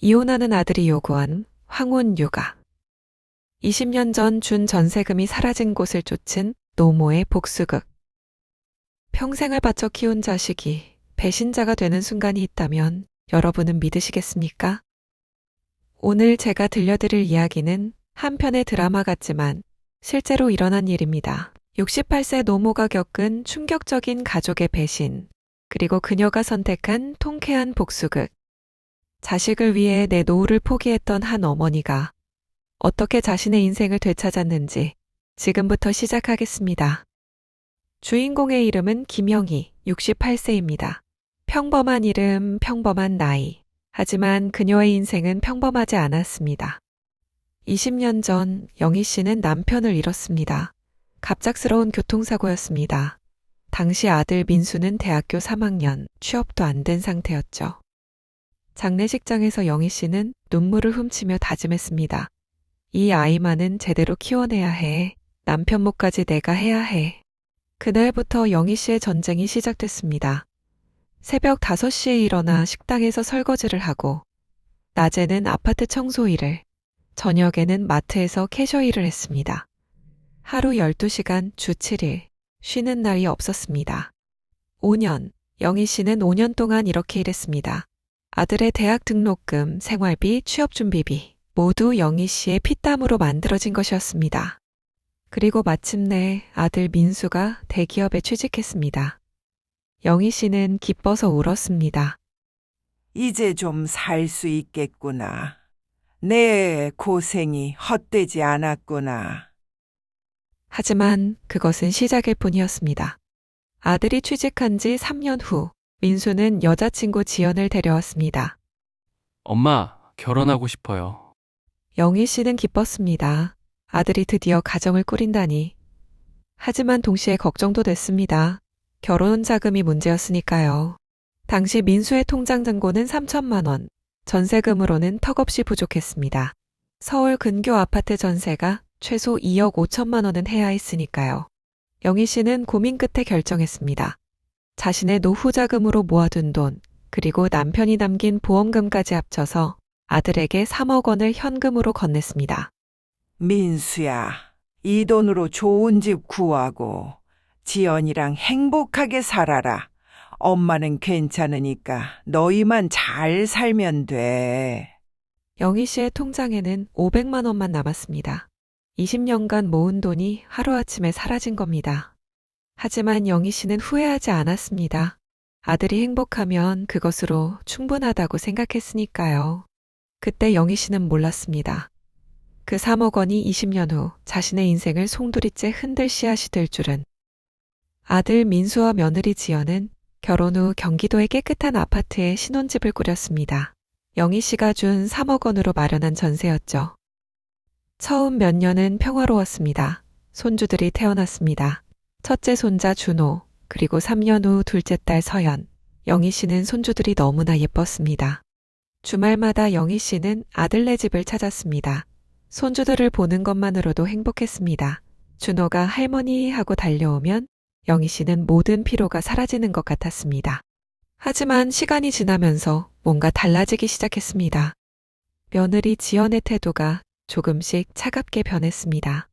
이혼하는 아들이 요구한 황혼 육아. 20년 전 준 전세금이 사라진 곳을 쫓은 노모의 복수극. 평생을 바쳐 키운 자식이 배신자가 되는 순간이 있다면 여러분은 믿으시겠습니까? 오늘 제가 들려드릴 이야기는 한편의 드라마 같지만 실제로 일어난 일입니다. 68세 노모가 겪은 충격적인 가족의 배신, 그리고 그녀가 선택한 통쾌한 복수극. 자식을 위해 내 노후를 포기했던 한 어머니가 어떻게 자신의 인생을 되찾았는지 지금부터 시작하겠습니다. 주인공의 이름은 김영희, 68세입니다. 평범한 이름, 평범한 나이. 하지만 그녀의 인생은 평범하지 않았습니다. 20년 전 영희 씨는 남편을 잃었습니다. 갑작스러운 교통사고였습니다. 당시 아들 민수는 대학교 3학년, 취업도 안 된 상태였죠. 장례식장에서 영희 씨는 눈물을 훔치며 다짐했습니다. 이 아이만은 제대로 키워내야 해. 남편 몫까지 내가 해야 해. 그날부터 영희 씨의 전쟁이 시작됐습니다. 새벽 5시에 일어나 식당에서 설거지를 하고, 낮에는 아파트 청소 일을, 저녁에는 마트에서 캐셔 일을 했습니다. 하루 12시간 주 7일, 쉬는 날이 없었습니다. 5년, 영희 씨는 5년 동안 이렇게 일했습니다. 아들의 대학 등록금, 생활비, 취업준비비 모두 영희 씨의 피땀으로 만들어진 것이었습니다. 그리고 마침내 아들 민수가 대기업에 취직했습니다. 영희 씨는 기뻐서 울었습니다. 이제 좀 살 수 있겠구나. 내 고생이 헛되지 않았구나. 하지만 그것은 시작일 뿐이었습니다. 아들이 취직한 지 3년 후, 민수는 여자친구 지연을 데려왔습니다. 엄마, 결혼하고 싶어요. 영희 씨는 기뻤습니다. 아들이 드디어 가정을 꾸린다니. 하지만 동시에 걱정도 됐습니다. 결혼 자금이 문제였으니까요. 당시 민수의 통장 잔고는 3천만 원, 전세금으로는 턱없이 부족했습니다. 서울 근교 아파트 전세가 최소 2억 5천만 원은 해야 했으니까요. 영희 씨는 고민 끝에 결정했습니다. 자신의 노후 자금으로 모아둔 돈, 그리고 남편이 남긴 보험금까지 합쳐서 아들에게 3억 원을 현금으로 건넸습니다. 민수야, 이 돈으로 좋은 집 구하고 지연이랑 행복하게 살아라. 엄마는 괜찮으니까 너희만 잘 살면 돼. 영희 씨의 통장에는 500만 원만 남았습니다. 20년간 모은 돈이 하루아침에 사라진 겁니다. 하지만 영희 씨는 후회하지 않았습니다. 아들이 행복하면 그것으로 충분하다고 생각했으니까요. 그때 영희 씨는 몰랐습니다. 그 3억 원이 20년 후 자신의 인생을 송두리째 흔들 씨앗이 될 줄은. 아들 민수와 며느리 지연은 결혼 후 경기도의 깨끗한 아파트에 신혼집을 꾸렸습니다. 영희 씨가 준 3억 원으로 마련한 전세였죠. 처음 몇 년은 평화로웠습니다. 손주들이 태어났습니다. 첫째 손자 준호, 그리고 3년 후 둘째 딸 서연. 영희 씨는 손주들이 너무나 예뻤습니다. 주말마다 영희 씨는 아들네 집을 찾았습니다. 손주들을 보는 것만으로도 행복했습니다. 준호가 할머니 하고 달려오면 영희 씨는 모든 피로가 사라지는 것 같았습니다. 하지만 시간이 지나면서 뭔가 달라지기 시작했습니다. 며느리 지연의 태도가 조금씩 차갑게 변했습니다.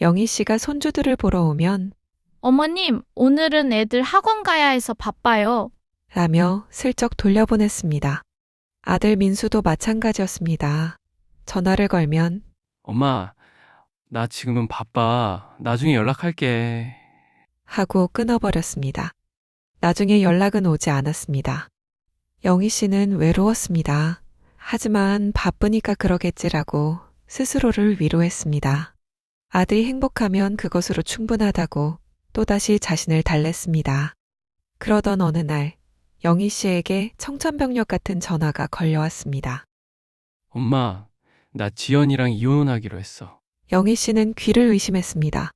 영희 씨가 손주들을 보러 오면 어머님, 오늘은 애들 학원 가야 해서 바빠요. 라며 슬쩍 돌려보냈습니다. 아들 민수도 마찬가지였습니다. 전화를 걸면 엄마, 나 지금은 바빠. 나중에 연락할게. 하고 끊어버렸습니다. 나중에 연락은 오지 않았습니다. 영희 씨는 외로웠습니다. 하지만 바쁘니까 그러겠지라고 스스로를 위로했습니다. 아들이 행복하면 그것으로 충분하다고 또다시 자신을 달랬습니다. 그러던 어느 날 영희 씨에게 청천벽력 같은 전화가 걸려왔습니다. 엄마, 나 지연이랑 이혼하기로 했어. 영희 씨는 귀를 의심했습니다.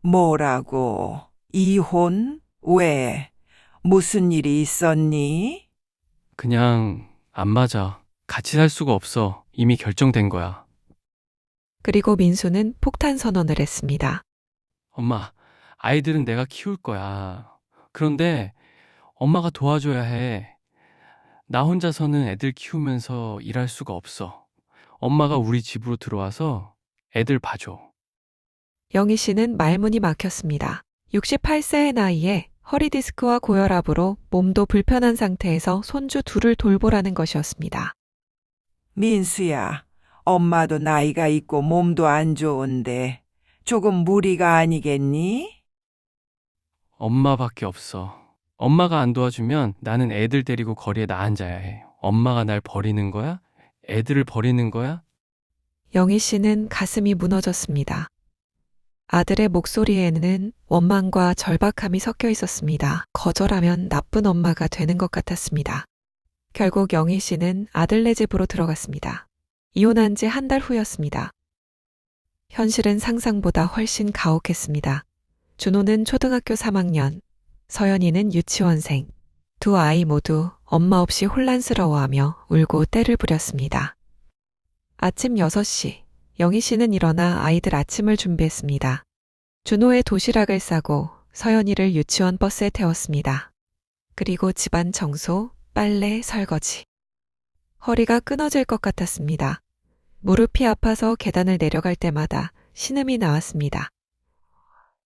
뭐라고? 이혼? 왜? 무슨 일이 있었니? 그냥 안 맞아. 같이 살 수가 없어. 이미 결정된 거야. 그리고 민수는 폭탄 선언을 했습니다. 엄마, 아이들은 내가 키울 거야. 그런데 엄마가 도와줘야 해. 나 혼자서는 애들 키우면서 일할 수가 없어. 엄마가 우리 집으로 들어와서 애들 봐줘. 영희 씨는 말문이 막혔습니다. 68세의 나이에 허리 디스크와 고혈압으로 몸도 불편한 상태에서 손주 둘을 돌보라는 것이었습니다. 민수야, 엄마도 나이가 있고 몸도 안 좋은데 조금 무리가 아니겠니? 엄마밖에 없어. 엄마가 안 도와주면 나는 애들 데리고 거리에 나 앉아야 해. 엄마가 날 버리는 거야? 애들을 버리는 거야? 영희 씨는 가슴이 무너졌습니다. 아들의 목소리에는 원망과 절박함이 섞여 있었습니다. 거절하면 나쁜 엄마가 되는 것 같았습니다. 결국 영희 씨는 아들네 집으로 들어갔습니다. 이혼한 지 한 달 후였습니다. 현실은 상상보다 훨씬 가혹했습니다. 준호는 초등학교 3학년, 서연이는 유치원생. 두 아이 모두 엄마 없이 혼란스러워하며 울고 떼를 부렸습니다. 아침 6시, 영희 씨는 일어나 아이들 아침을 준비했습니다. 준호의 도시락을 싸고 서연이를 유치원 버스에 태웠습니다. 그리고 집안 청소, 빨래, 설거지. 허리가 끊어질 것 같았습니다. 무릎이 아파서 계단을 내려갈 때마다 신음이 나왔습니다.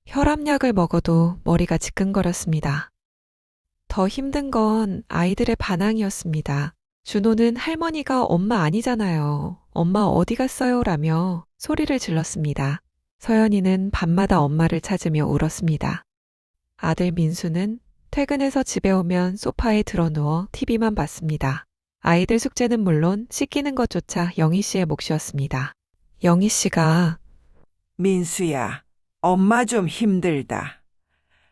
혈압약을 먹어도 머리가 지끈거렸습니다. 더 힘든 건 아이들의 반항이었습니다. 준호는 할머니가 엄마 아니잖아요. 엄마 어디 갔어요? 라며 소리를 질렀습니다. 서연이는 밤마다 엄마를 찾으며 울었습니다. 아들 민수는 퇴근해서 집에 오면 소파에 드러누워 TV만 봤습니다. 아이들 숙제는 물론 씻기는 것조차 영희 씨의 몫이었습니다. 영희 씨가 민수야, 엄마 좀 힘들다.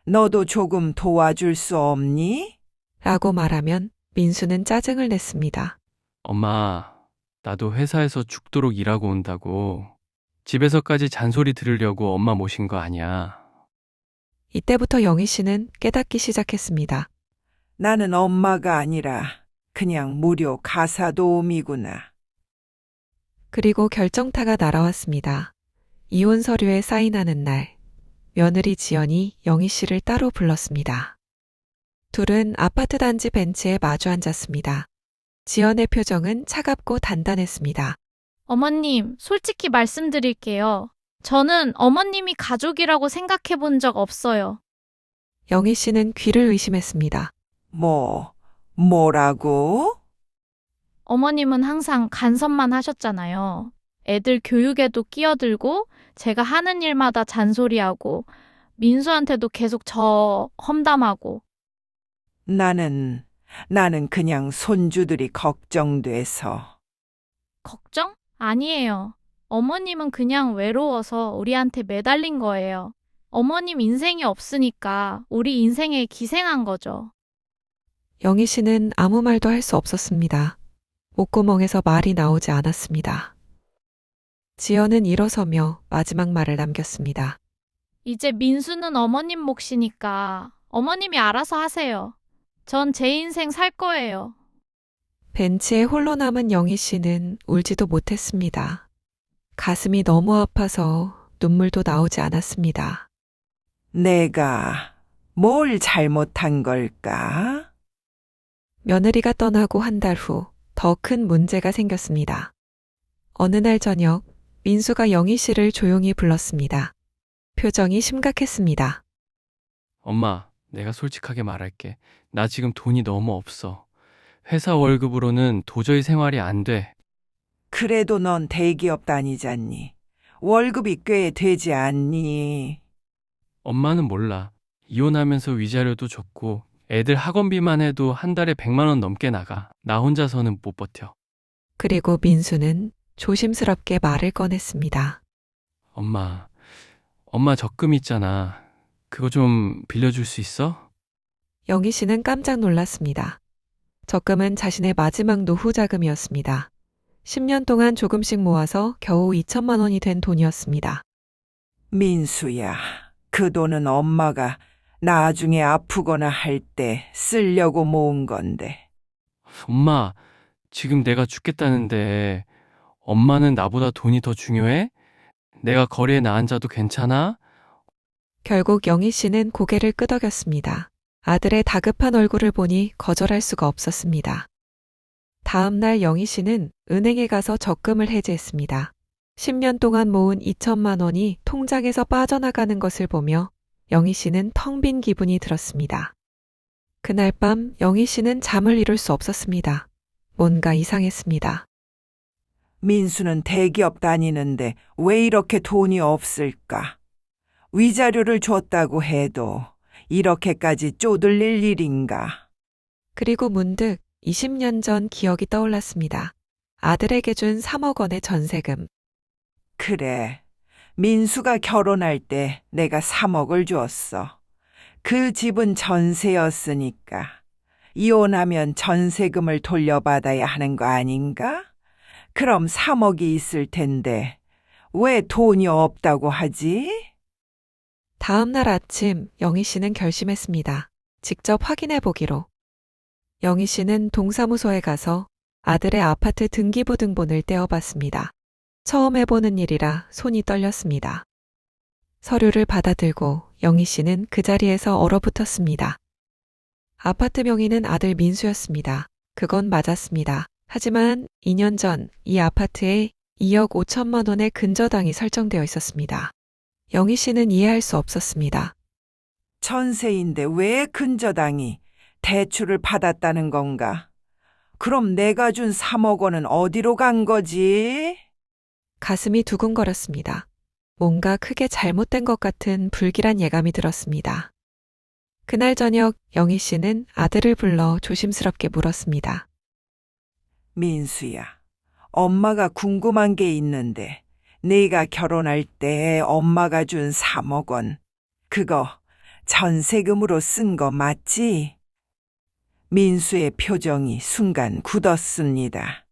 너도 조금 도와줄 수 없니? 라고 말하면 민수는 짜증을 냈습니다. 엄마, 나도 회사에서 죽도록 일하고 온다고. 집에서까지 잔소리 들으려고 엄마 모신 거 아니야. 이때부터 영희 씨는 깨닫기 시작했습니다. 나는 엄마가 아니라 그냥 무료 가사 도우미구나. 그리고 결정타가 날아왔습니다. 이혼 서류에 사인하는 날, 며느리 지연이 영희 씨를 따로 불렀습니다. 둘은 아파트 단지 벤치에 마주 앉았습니다. 지연의 표정은 차갑고 단단했습니다. 어머님, 솔직히 말씀드릴게요. 저는 어머님이 가족이라고 생각해 본 적 없어요. 영희 씨는 귀를 의심했습니다. 뭐라고? 어머님은 항상 간섭만 하셨잖아요. 애들 교육에도 끼어들고 제가 하는 일마다 잔소리하고 민수한테도 계속 저 험담하고. 나는 그냥 손주들이 걱정돼서. 걱정? 아니에요. 어머님은 그냥 외로워서 우리한테 매달린 거예요. 어머님 인생이 없으니까 우리 인생에 기생한 거죠. 영희 씨는 아무 말도 할 수 없었습니다. 목구멍에서 말이 나오지 않았습니다. 지연은 일어서며 마지막 말을 남겼습니다. 이제 민수는 어머님 몫이니까 어머님이 알아서 하세요. 전 제 인생 살 거예요. 벤치에 홀로 남은 영희 씨는 울지도 못했습니다. 가슴이 너무 아파서 눈물도 나오지 않았습니다. 내가 뭘 잘못한 걸까? 며느리가 떠나고 한 달 후 더 큰 문제가 생겼습니다. 어느 날 저녁 민수가 영희 씨를 조용히 불렀습니다. 표정이 심각했습니다. 엄마, 내가 솔직하게 말할게. 나 지금 돈이 너무 없어. 회사 월급으로는 도저히 생활이 안 돼. 그래도 넌 대기업 다니잖니. 월급이 꽤 되지 않니? 엄마는 몰라. 이혼하면서 위자료도 줬고 애들 학원비만 해도 한 달에 100만 원 넘게 나가. 나 혼자서는 못 버텨. 그리고 민수는 조심스럽게 말을 꺼냈습니다. 엄마 적금 있잖아. 그거 좀 빌려줄 수 있어? 영희 씨는 깜짝 놀랐습니다. 적금은 자신의 마지막 노후 자금이었습니다. 10년 동안 조금씩 모아서 겨우 2천만 원이 된 돈이었습니다. 민수야, 그 돈은 엄마가 나중에 아프거나 할 때 쓰려고 모은 건데. 엄마, 지금 내가 죽겠다는데 엄마는 나보다 돈이 더 중요해? 내가 거리에 나 앉아도 괜찮아? 결국 영희 씨는 고개를 끄덕였습니다. 아들의 다급한 얼굴을 보니 거절할 수가 없었습니다. 다음 날 영희 씨는 은행에 가서 적금을 해지했습니다. 10년 동안 모은 2천만 원이 통장에서 빠져나가는 것을 보며 영희 씨는 텅 빈 기분이 들었습니다. 그날 밤 영희 씨는 잠을 이룰 수 없었습니다. 뭔가 이상했습니다. 민수는 대기업 다니는데 왜 이렇게 돈이 없을까? 위자료를 줬다고 해도 이렇게까지 쪼들릴 일인가? 그리고 문득 20년 전 기억이 떠올랐습니다. 아들에게 준 3억 원의 전세금. 그래, 민수가 결혼할 때 내가 3억을 줬어. 그 집은 전세였으니까 이혼하면 전세금을 돌려받아야 하는 거 아닌가? 그럼 3억이 있을 텐데 왜 돈이 없다고 하지? 다음 날 아침 영희 씨는 결심했습니다. 직접 확인해 보기로. 영희 씨는 동사무소에 가서 아들의 아파트 등기부 등본을 떼어봤습니다. 처음 해보는 일이라 손이 떨렸습니다. 서류를 받아들고 영희 씨는 그 자리에서 얼어붙었습니다. 아파트 명의는 아들 민수였습니다. 그건 맞았습니다. 하지만 2년 전 이 아파트에 2억 5천만 원의 근저당이 설정되어 있었습니다. 영희 씨는 이해할 수 없었습니다. 전세인데 왜 근저당이 대출을 받았다는 건가? 그럼 내가 준 3억 원은 어디로 간 거지? 가슴이 두근거렸습니다. 뭔가 크게 잘못된 것 같은 불길한 예감이 들었습니다. 그날 저녁 영희 씨는 아들을 불러 조심스럽게 물었습니다. 민수야, 엄마가 궁금한 게 있는데 네가 결혼할 때 엄마가 준 3억 원, 그거 전세금으로 쓴 거 맞지? 민수의 표정이 순간 굳었습니다.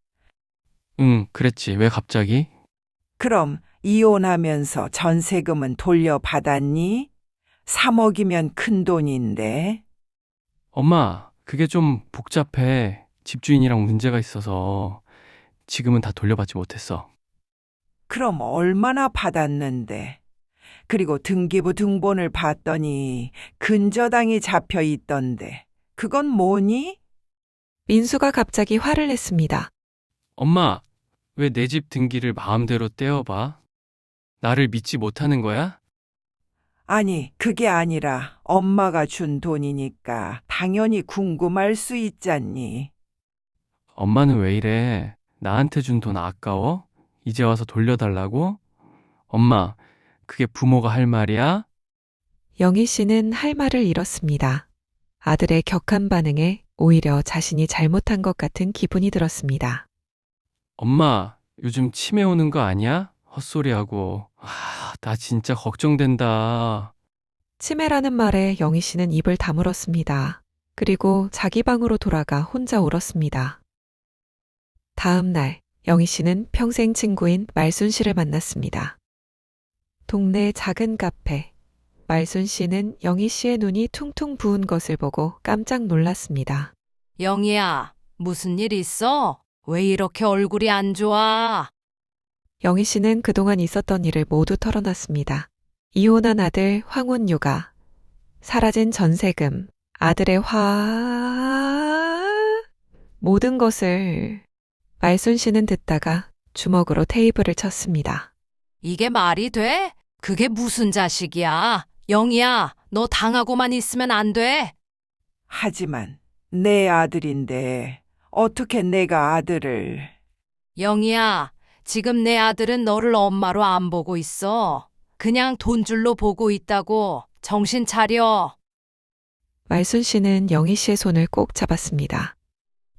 응, 그랬지. 왜 갑자기? 그럼 이혼하면서 전세금은 돌려받았니? 3억이면 큰 돈인데. 엄마, 그게 좀 복잡해. 집주인이랑 문제가 있어서 지금은 다 돌려받지 못했어. 그럼 얼마나 받았는데? 그리고 등기부 등본을 봤더니 근저당이 잡혀 있던데. 그건 뭐니? 민수가 갑자기 화를 냈습니다. 엄마, 왜 내 집 등기를 마음대로 떼어봐? 나를 믿지 못하는 거야? 아니, 그게 아니라 엄마가 준 돈이니까 당연히 궁금할 수 있잖니. 엄마는 왜 이래? 나한테 준 돈 아까워? 이제 와서 돌려달라고? 엄마, 그게 부모가 할 말이야? 영희 씨는 할 말을 잃었습니다. 아들의 격한 반응에 오히려 자신이 잘못한 것 같은 기분이 들었습니다. 엄마, 요즘 치매 오는 거 아니야? 헛소리하고. 나 진짜 걱정된다. 치매라는 말에 영희 씨는 입을 다물었습니다. 그리고 자기 방으로 돌아가 혼자 울었습니다. 다음 날 영희 씨는 평생 친구인 말순 씨를 만났습니다. 동네 작은 카페. 말순 씨는 영희 씨의 눈이 퉁퉁 부은 것을 보고 깜짝 놀랐습니다. 영희야, 무슨 일 있어? 왜 이렇게 얼굴이 안 좋아? 영희 씨는 그동안 있었던 일을 모두 털어놨습니다. 이혼한 아들 황혼유가, 사라진 전세금, 아들의 모든 것을 말순 씨는 듣다가 주먹으로 테이블을 쳤습니다. 이게 말이 돼? 그게 무슨 자식이야? 영희야, 너 당하고만 있으면 안 돼. 하지만 내 아들인데 어떻게 내가 아들을... 영희야, 지금 내 아들은 너를 엄마로 안 보고 있어. 그냥 돈줄로 보고 있다고. 정신 차려. 말순 씨는 영희 씨의 손을 꼭 잡았습니다.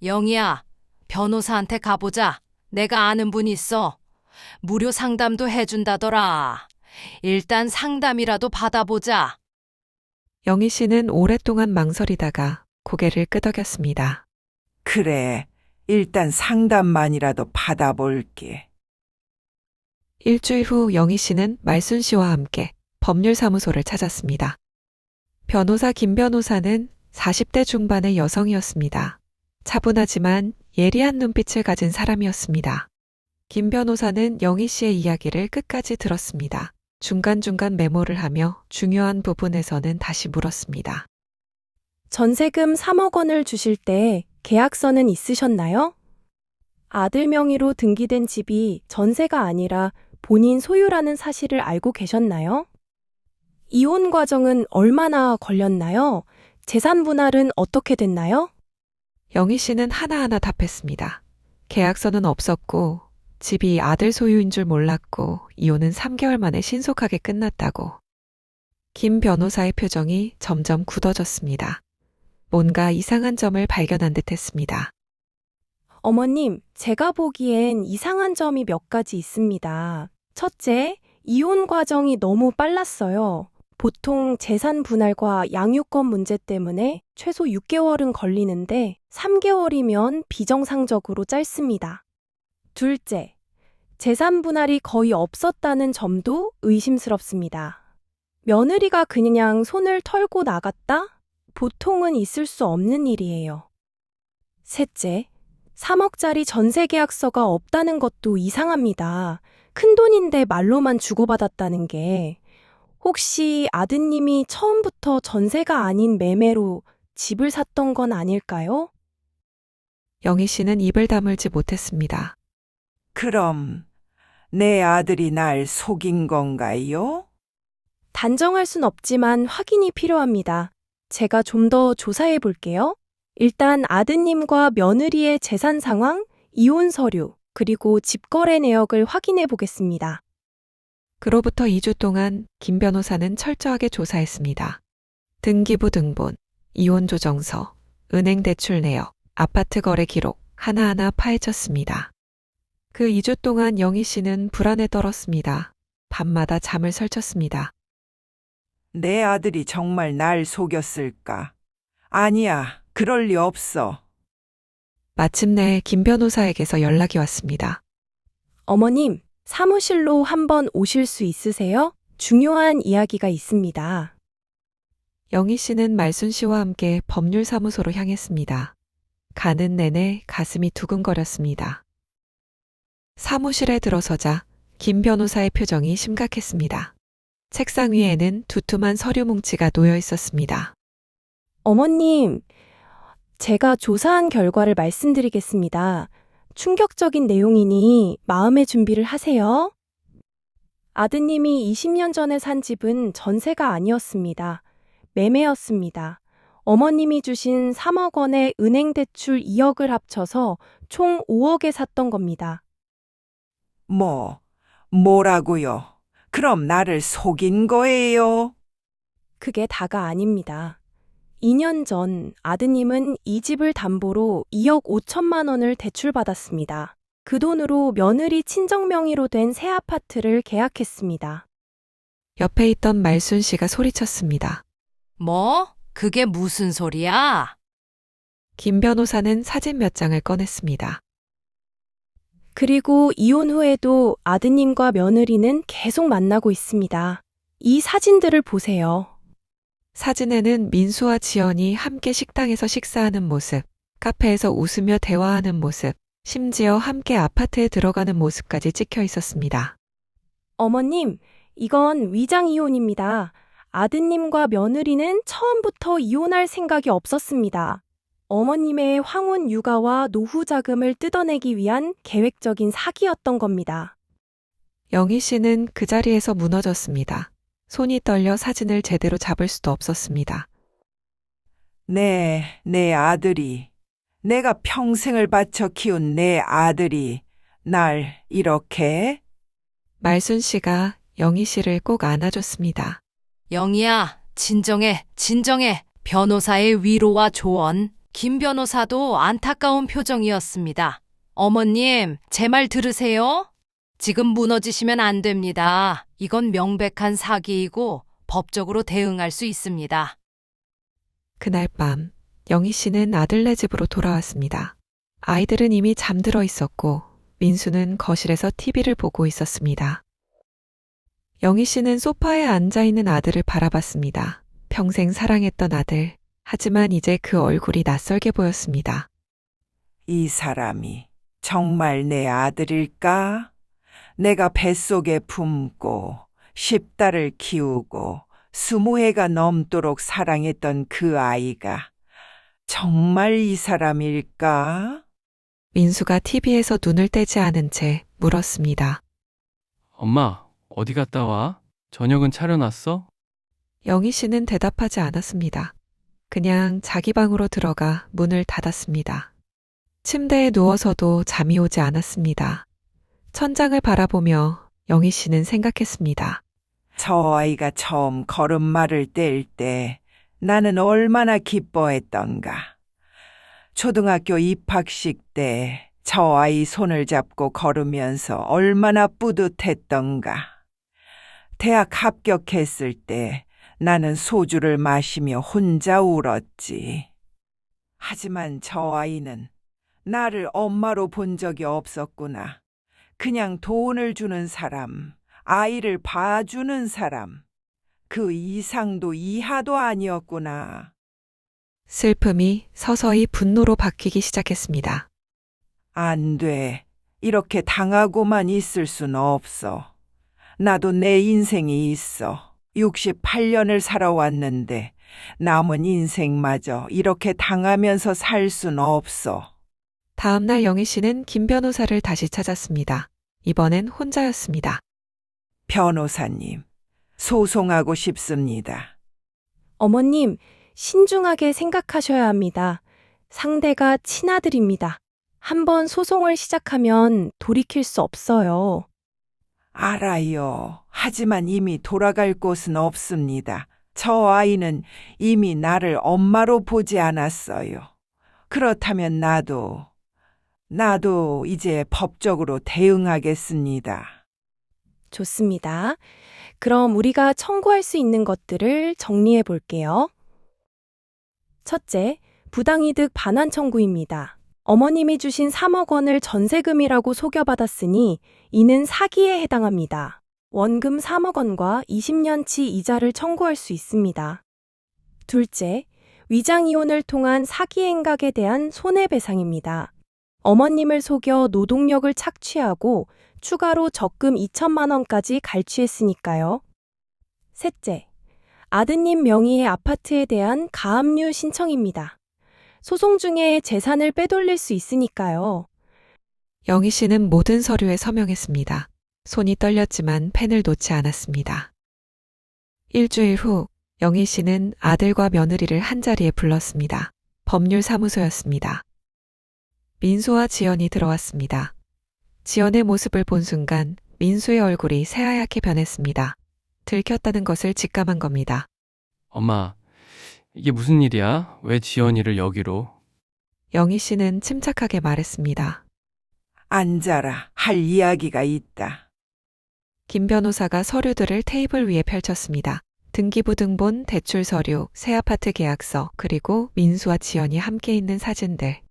영희야, 변호사한테 가보자. 내가 아는 분 있어. 무료 상담도 해준다더라. 일단 상담이라도 받아보자. 영희 씨는 오랫동안 망설이다가 고개를 끄덕였습니다. 그래, 일단 상담만이라도 받아볼게. 일주일 후 영희 씨는 말순 씨와 함께 법률사무소를 찾았습니다. 변호사 김 변호사는 40대 중반의 여성이었습니다. 차분하지만 예리한 눈빛을 가진 사람이었습니다. 김 변호사는 영희 씨의 이야기를 끝까지 들었습니다. 중간중간 메모를 하며 중요한 부분에서는 다시 물었습니다. 전세금 3억 원을 주실 때 계약서는 있으셨나요? 아들 명의로 등기된 집이 전세가 아니라 본인 소유라는 사실을 알고 계셨나요? 이혼 과정은 얼마나 걸렸나요? 재산 분할은 어떻게 됐나요? 영희 씨는 하나하나 답했습니다. 계약서는 없었고, 집이 아들 소유인 줄 몰랐고, 이혼은 3개월 만에 신속하게 끝났다고. 김 변호사의 표정이 점점 굳어졌습니다. 뭔가 이상한 점을 발견한 듯 했습니다. 어머님, 제가 보기엔 이상한 점이 몇 가지 있습니다. 첫째, 이혼 과정이 너무 빨랐어요. 보통 재산 분할과 양육권 문제 때문에 최소 6개월은 걸리는데 3개월이면 비정상적으로 짧습니다. 둘째, 재산 분할이 거의 없었다는 점도 의심스럽습니다. 며느리가 그냥 손을 털고 나갔다? 보통은 있을 수 없는 일이에요. 셋째, 3억짜리 전세 계약서가 없다는 것도 이상합니다. 큰돈인데 말로만 주고받았다는 게. 혹시 아드님이 처음부터 전세가 아닌 매매로 집을 샀던 건 아닐까요? 영희 씨는 입을 다물지 못했습니다. 그럼 내 아들이 날 속인 건가요? 단정할 순 없지만 확인이 필요합니다. 제가 좀 더 조사해 볼게요. 일단 아드님과 며느리의 재산 상황, 이혼 서류, 그리고 집거래 내역을 확인해 보겠습니다. 그로부터 2주 동안 김 변호사는 철저하게 조사했습니다. 등기부 등본, 이혼 조정서, 은행 대출 내역, 아파트 거래 기록 하나하나 파헤쳤습니다. 그 2주 동안 영희 씨는 불안에 떨었습니다. 밤마다 잠을 설쳤습니다. 내 아들이 정말 날 속였을까? 아니야, 그럴 리 없어. 마침내 김 변호사에게서 연락이 왔습니다. 어머님, 사무실로 한번 오실 수 있으세요? 중요한 이야기가 있습니다. 영희 씨는 말순 씨와 함께 법률사무소로 향했습니다. 가는 내내 가슴이 두근거렸습니다. 사무실에 들어서자 김 변호사의 표정이 심각했습니다. 책상 위에는 두툼한 서류 뭉치가 놓여 있었습니다. 어머님, 제가 조사한 결과를 말씀드리겠습니다. 충격적인 내용이니 마음의 준비를 하세요. 아드님이 20년 전에 산 집은 전세가 아니었습니다. 매매였습니다. 어머님이 주신 3억 원의 은행 대출 2억을 합쳐서 총 5억에 샀던 겁니다. 뭐라고요? 그럼 나를 속인 거예요? 그게 다가 아닙니다. 2년 전 아드님은 이 집을 담보로 2억 5천만 원을 대출받았습니다. 그 돈으로 며느리 친정 명의로 된 새 아파트를 계약했습니다. 옆에 있던 말순 씨가 소리쳤습니다. 뭐? 그게 무슨 소리야? 김 변호사는 사진 몇 장을 꺼냈습니다. 그리고 이혼 후에도 아드님과 며느리는 계속 만나고 있습니다. 이 사진들을 보세요. 사진에는 민수와 지연이 함께 식당에서 식사하는 모습, 카페에서 웃으며 대화하는 모습, 심지어 함께 아파트에 들어가는 모습까지 찍혀 있었습니다. 어머님, 이건 위장 이혼입니다. 아드님과 며느리는 처음부터 이혼할 생각이 없었습니다. 어머님의 황혼 육아와 노후 자금을 뜯어내기 위한 계획적인 사기였던 겁니다. 영희 씨는 그 자리에서 무너졌습니다. 손이 떨려 사진을 제대로 잡을 수도 없었습니다. 내 아들이, 내가 평생을 바쳐 키운 내 아들이 날 이렇게? 말순 씨가 영희 씨를 꼭 안아줬습니다. 영희야, 진정해, 진정해. 변호사의 위로와 조언. 김 변호사도 안타까운 표정이었습니다. 어머님, 제 말 들으세요? 지금 무너지시면 안 됩니다. 이건 명백한 사기이고 법적으로 대응할 수 있습니다. 그날 밤 영희 씨는 아들네 집으로 돌아왔습니다. 아이들은 이미 잠들어 있었고 민수는 거실에서 TV를 보고 있었습니다. 영희 씨는 소파에 앉아있는 아들을 바라봤습니다. 평생 사랑했던 아들. 하지만 이제 그 얼굴이 낯설게 보였습니다. 이 사람이 정말 내 아들일까? 내가 뱃속에 품고 10달을 키우고 20해가 넘도록 사랑했던 그 아이가 정말 이 사람일까? 민수가 TV에서 눈을 떼지 않은 채 물었습니다. 엄마, 어디 갔다 와? 저녁은 차려놨어? 영희 씨는 대답하지 않았습니다. 그냥 자기 방으로 들어가 문을 닫았습니다. 침대에 누워서도 잠이 오지 않았습니다. 천장을 바라보며 영희 씨는 생각했습니다. 저 아이가 처음 걸음마를 뗄 때 나는 얼마나 기뻐했던가. 초등학교 입학식 때 저 아이 손을 잡고 걸으면서 얼마나 뿌듯했던가. 대학 합격했을 때 나는 소주를 마시며 혼자 울었지. 하지만 저 아이는 나를 엄마로 본 적이 없었구나. 그냥 돈을 주는 사람, 아이를 봐주는 사람. 그 이상도 이하도 아니었구나. 슬픔이 서서히 분노로 바뀌기 시작했습니다. 안 돼. 이렇게 당하고만 있을 순 없어. 나도 내 인생이 있어. 68년을 살아왔는데 남은 인생마저 이렇게 당하면서 살 순 없어. 다음날 영희 씨는 김 변호사를 다시 찾았습니다. 이번엔 혼자였습니다. 변호사님, 소송하고 싶습니다. 어머님, 신중하게 생각하셔야 합니다. 상대가 친아들입니다. 한번 소송을 시작하면 돌이킬 수 없어요. 알아요. 하지만 이미 돌아갈 곳은 없습니다. 저 아이는 이미 나를 엄마로 보지 않았어요. 그렇다면 나도 이제 법적으로 대응하겠습니다. 좋습니다. 그럼 우리가 청구할 수 있는 것들을 정리해 볼게요. 첫째, 부당이득 반환 청구입니다. 어머님이 주신 3억 원을 전세금이라고 속여받았으니 이는 사기에 해당합니다. 원금 3억 원과 20년치 이자를 청구할 수 있습니다. 둘째, 위장이혼을 통한 사기 행각에 대한 손해배상입니다. 어머님을 속여 노동력을 착취하고 추가로 적금 2천만 원까지 갈취했으니까요. 셋째, 아드님 명의의 아파트에 대한 가압류 신청입니다. 소송 중에 재산을 빼돌릴 수 있으니까요. 영희 씨는 모든 서류에 서명했습니다. 손이 떨렸지만 펜을 놓지 않았습니다. 일주일 후 영희 씨는 아들과 며느리를 한자리에 불렀습니다. 법률사무소였습니다. 민수와 지연이 들어왔습니다. 지연의 모습을 본 순간 민수의 얼굴이 새하얗게 변했습니다. 들켰다는 것을 직감한 겁니다. 엄마, 이게 무슨 일이야? 왜 지연이를 여기로? 영희 씨는 침착하게 말했습니다. 앉아라. 할 이야기가 있다. 김 변호사가 서류들을 테이블 위에 펼쳤습니다. 등기부 등본, 대출 서류, 새 아파트 계약서, 그리고 민수와 지연이 함께 있는 사진들.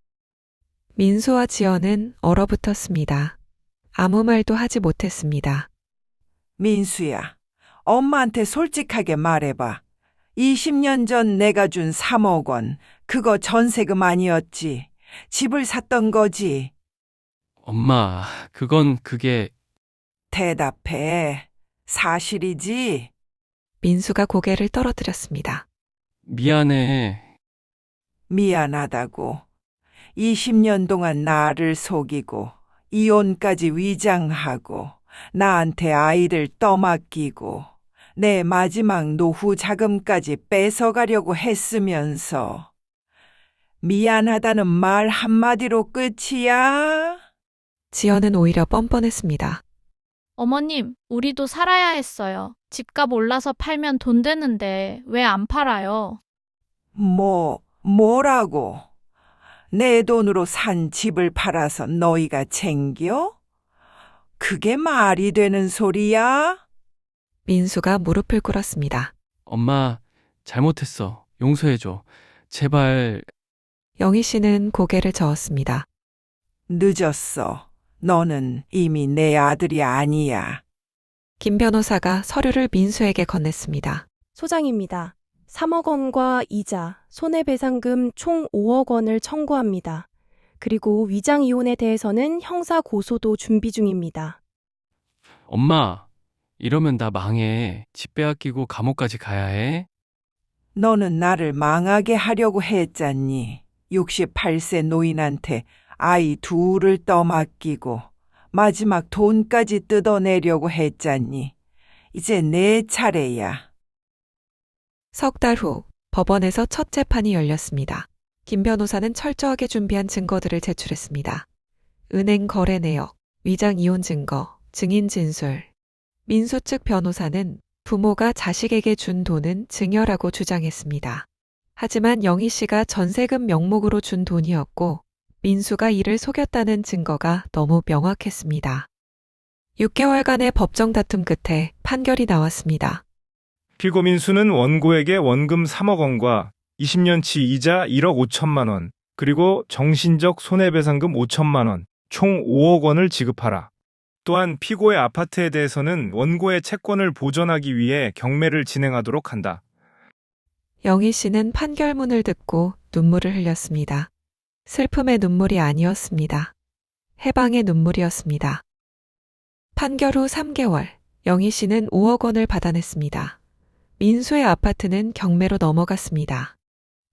민수와 지연은 얼어붙었습니다. 아무 말도 하지 못했습니다. 민수야, 엄마한테 솔직하게 말해봐. 20년 전 내가 준 3억 원, 그거 전세금 아니었지? 집을 샀던 거지? 엄마, 그게 대답해. 사실이지? 민수가 고개를 떨어뜨렸습니다. 미안해. 미안하다고. 20년 동안 나를 속이고 이혼까지 위장하고 나한테 아이를 떠맡기고 내 마지막 노후 자금까지 뺏어가려고 했으면서 미안하다는 말 한마디로 끝이야? 지연은 오히려 뻔뻔했습니다. 어머님, 우리도 살아야 했어요. 집값 올라서 팔면 돈 되는데 왜 안 팔아요? 뭐라고? 내 돈으로 산 집을 팔아서 너희가 챙겨? 그게 말이 되는 소리야? 민수가 무릎을 꿇었습니다. 엄마, 잘못했어. 용서해줘. 제발. 영희 씨는 고개를 저었습니다. 늦었어. 너는 이미 내 아들이 아니야. 김 변호사가 서류를 민수에게 건넸습니다. 소장입니다. 3억 원과 이자, 손해배상금 총 5억 원을 청구합니다. 그리고 위장이혼에 대해서는 형사 고소도 준비 중입니다. 엄마, 이러면 나 망해. 집 빼앗기고 감옥까지 가야 해. 너는 나를 망하게 하려고 했잖니. 68세 노인한테 아이 둘을 떠맡기고 마지막 돈까지 뜯어내려고 했잖니. 이제 내 차례야. 석 달 후 법원에서 첫 재판이 열렸습니다. 김 변호사는 철저하게 준비한 증거들을 제출했습니다. 은행 거래 내역, 위장 이혼 증거, 증인 진술. 민수 측 변호사는 부모가 자식에게 준 돈은 증여라고 주장했습니다. 하지만 영희 씨가 전세금 명목으로 준 돈이었고 민수가 이를 속였다는 증거가 너무 명확했습니다. 6개월간의 법정 다툼 끝에 판결이 나왔습니다. 피고 민수는 원고에게 원금 3억 원과 20년치 이자 1억 5천만 원, 그리고 정신적 손해배상금 5천만 원, 총 5억 원을 지급하라. 또한 피고의 아파트에 대해서는 원고의 채권을 보전하기 위해 경매를 진행하도록 한다. 영희 씨는 판결문을 듣고 눈물을 흘렸습니다. 슬픔의 눈물이 아니었습니다. 해방의 눈물이었습니다. 판결 후 3개월, 영희 씨는 5억 원을 받아냈습니다. 민수의 아파트는 경매로 넘어갔습니다.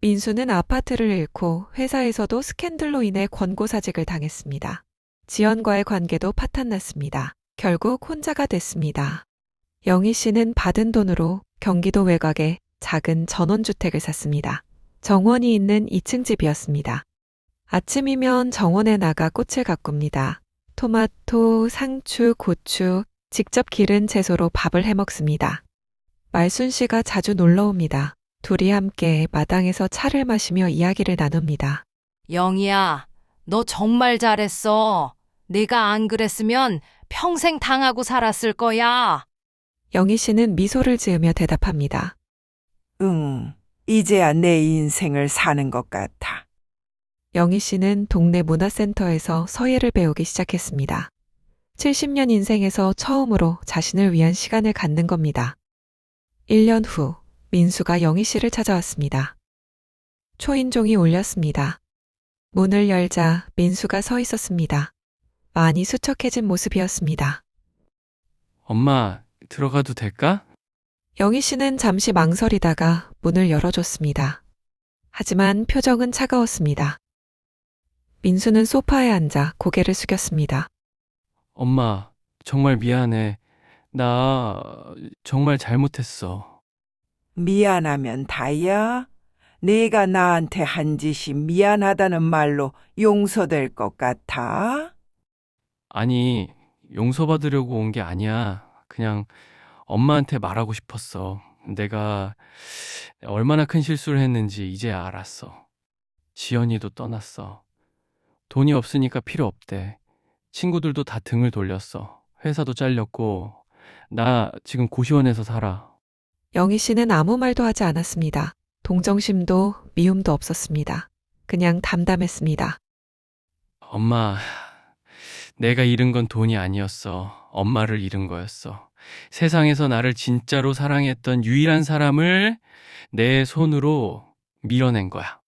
민수는 아파트를 잃고 회사에서도 스캔들로 인해 권고사직을 당했습니다. 지연과의 관계도 파탄났습니다. 결국 혼자가 됐습니다. 영희 씨는 받은 돈으로 경기도 외곽에 작은 전원주택을 샀습니다. 정원이 있는 2층 집이었습니다. 아침이면 정원에 나가 꽃을 가꿉니다. 토마토, 상추, 고추, 직접 기른 채소로 밥을 해먹습니다. 말순 씨가 자주 놀러 옵니다. 둘이 함께 마당에서 차를 마시며 이야기를 나눕니다. 영희야, 너 정말 잘했어. 내가 안 그랬으면 평생 당하고 살았을 거야. 영희 씨는 미소를 지으며 대답합니다. 응, 이제야 내 인생을 사는 것 같아. 영희 씨는 동네 문화센터에서 서예를 배우기 시작했습니다. 70년 인생에서 처음으로 자신을 위한 시간을 갖는 겁니다. 1년 후 민수가 영희 씨를 찾아왔습니다. 초인종이 울렸습니다. 문을 열자 민수가 서 있었습니다. 많이 수척해진 모습이었습니다. 엄마, 들어가도 될까? 영희 씨는 잠시 망설이다가 문을 열어줬습니다. 하지만 표정은 차가웠습니다. 민수는 소파에 앉아 고개를 숙였습니다. 엄마, 정말 미안해. 나 정말 잘못했어. 미안하면 다야? 내가 나한테 한 짓이 미안하다는 말로 용서될 것 같아? 아니, 용서받으려고 온 게 아니야. 그냥 엄마한테 말하고 싶었어. 내가 얼마나 큰 실수를 했는지 이제야 알았어. 지연이도 떠났어. 돈이 없으니까 필요 없대. 친구들도 다 등을 돌렸어. 회사도 잘렸고, 나 지금 고시원에서 살아. 영희 씨는 아무 말도 하지 않았습니다. 동정심도 미움도 없었습니다. 그냥 담담했습니다. 엄마, 내가 잃은 건 돈이 아니었어. 엄마를 잃은 거였어. 세상에서 나를 진짜로 사랑했던 유일한 사람을 내 손으로 밀어낸 거야.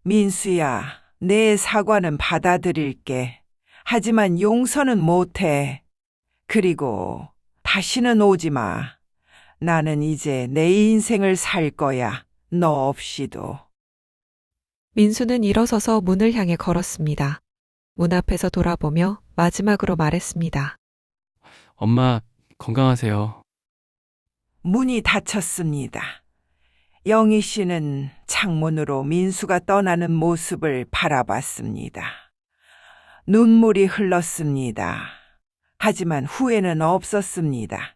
민수야, 내 사과는 받아들일게. 하지만 용서는 못해. 그리고 다시는 오지 마. 나는 이제 내 인생을 살 거야. 너 없이도. 민수는 일어서서 문을 향해 걸었습니다. 문 앞에서 돌아보며 마지막으로 말했습니다. 엄마, 건강하세요. 문이 닫혔습니다. 영희 씨는 창문으로 민수가 떠나는 모습을 바라봤습니다. 눈물이 흘렀습니다. 하지만 후회는 없었습니다.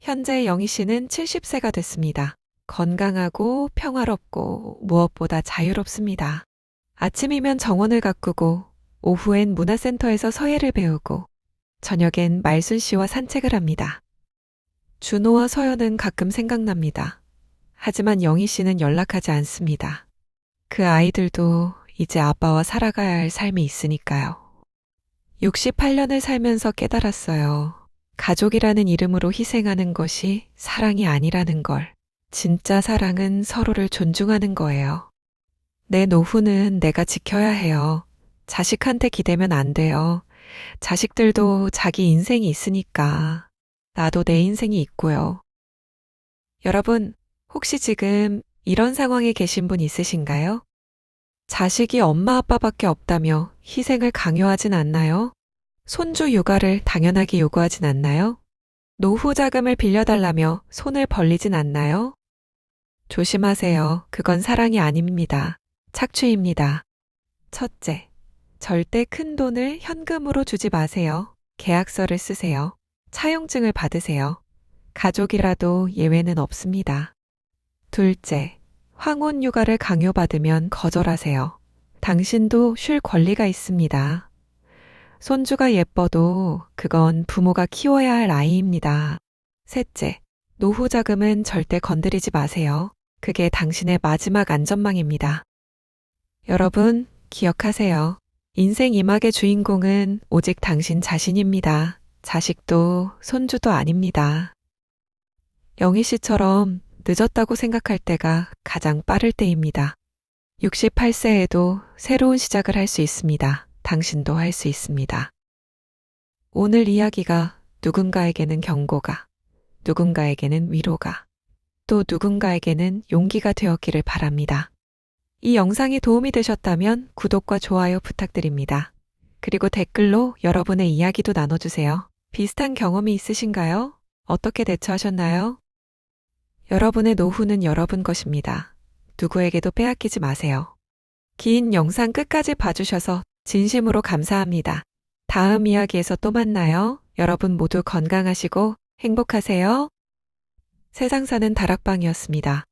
현재 영희 씨는 70세가 됐습니다. 건강하고 평화롭고 무엇보다 자유롭습니다. 아침이면 정원을 가꾸고 오후엔 문화센터에서 서예를 배우고 저녁엔 말순 씨와 산책을 합니다. 준호와 서연은 가끔 생각납니다. 하지만 영희 씨는 연락하지 않습니다. 그 아이들도 이제 아빠와 살아가야 할 삶이 있으니까요. 68년을 살면서 깨달았어요. 가족이라는 이름으로 희생하는 것이 사랑이 아니라는 걸. 진짜 사랑은 서로를 존중하는 거예요. 내 노후는 내가 지켜야 해요. 자식한테 기대면 안 돼요. 자식들도 자기 인생이 있으니까. 나도 내 인생이 있고요. 여러분, 혹시 지금 이런 상황에 계신 분 있으신가요? 자식이 엄마 아빠밖에 없다며 희생을 강요하진 않나요? 손주 육아를 당연하게 요구하진 않나요? 노후 자금을 빌려달라며 손을 벌리진 않나요? 조심하세요. 그건 사랑이 아닙니다. 착취입니다. 첫째, 절대 큰 돈을 현금으로 주지 마세요. 계약서를 쓰세요. 차용증을 받으세요. 가족이라도 예외는 없습니다. 둘째, 황혼 육아를 강요받으면 거절하세요. 당신도 쉴 권리가 있습니다. 손주가 예뻐도 그건 부모가 키워야 할 아이입니다. 셋째, 노후 자금은 절대 건드리지 마세요. 그게 당신의 마지막 안전망입니다. 여러분, 기억하세요. 인생 이막의 주인공은 오직 당신 자신입니다. 자식도 손주도 아닙니다. 영희 씨처럼 늦었다고 생각할 때가 가장 빠를 때입니다. 68세에도 새로운 시작을 할 수 있습니다. 당신도 할 수 있습니다. 오늘 이야기가 누군가에게는 경고가, 누군가에게는 위로가, 또 누군가에게는 용기가 되었기를 바랍니다. 이 영상이 도움이 되셨다면 구독과 좋아요 부탁드립니다. 그리고 댓글로 여러분의 이야기도 나눠주세요. 비슷한 경험이 있으신가요? 어떻게 대처하셨나요? 여러분의 노후는 여러분 것입니다. 누구에게도 빼앗기지 마세요. 긴 영상 끝까지 봐주셔서 진심으로 감사합니다. 다음 이야기에서 또 만나요. 여러분 모두 건강하시고 행복하세요. 세상 사는 다락방이었습니다.